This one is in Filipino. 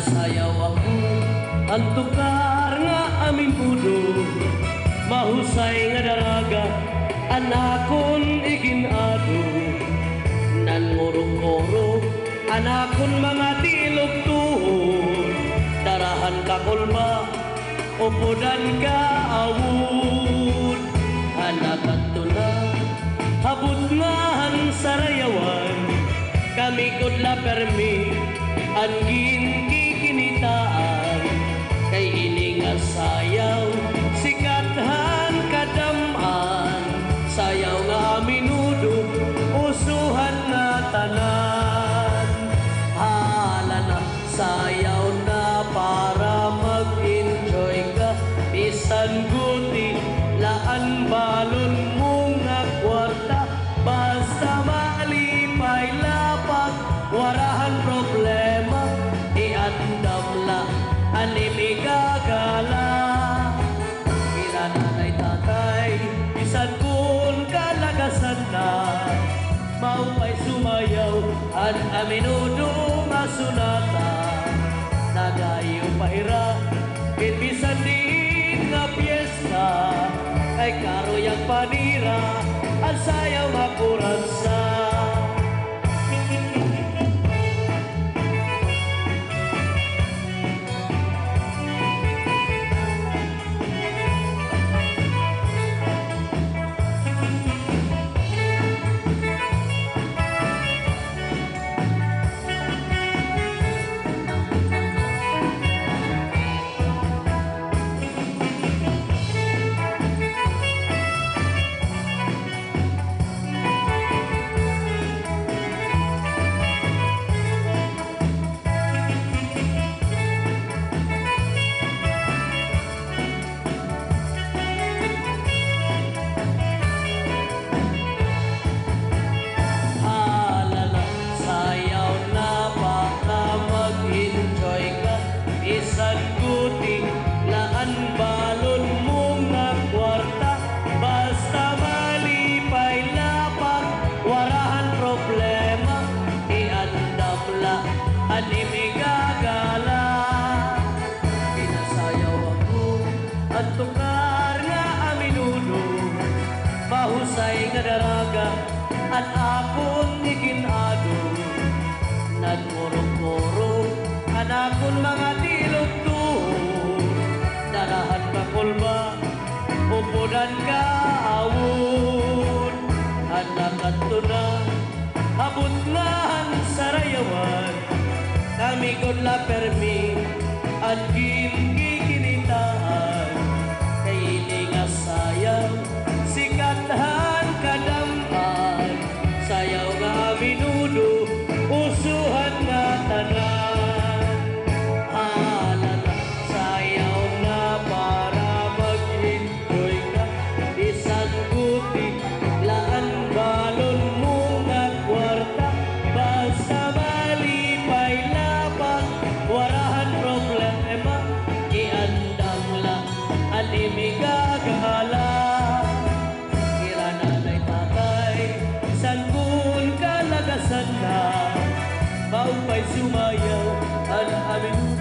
Pinasayaw ako ang tukar nga aming pudo, mahusay nga daraga anakon iginado, nanmurong-kurong anakon mga tilog tuhod, darahan ka kulma upudan ka awud, anak at tuna habut ngahan sarayawan, kami kudla permi angin kikinitaan, kay ininga sayaw sikathan kadaman, sayaw nga minudo usuhan na tanan, hala na sayaw na para mag-enjoy ka, bisan guti laan balon mo nga kwarta, basta malipay lapag warahan problema, iandam la animigagala, kinananay tatay bisan kun kalagasan na, maupay sumayaw at aminudo masunata, nagayo pahira kin bisan din nga piyesta, kay karoyang panira ang sayaw makuransa. Bisan guti laan balon mo nga kwarta, basta malipay lapag warahan problema, iandam la animigagala, pinasayaw ako at tukar nga aminudo, mahusay nga daraga at akong iginado, nagmurong-murong anakon mga tilog tuhod, darahan ka kulma upudan ka awod, anak at tuna habut ngahan sarayawan, kami kudla permi angin kikinitaan, kay ininga sayaw sikathan kadaman, sayaw nga minudo usuhan nga tanan, alala sayaw na para mag-enjoy ka, bisan guti laan balon mo nga kwarta, basta malipay lapag warahan problema, iandam la animigagala, kirananay tatay san kun kalagasan na, maupay sumayaw ang amin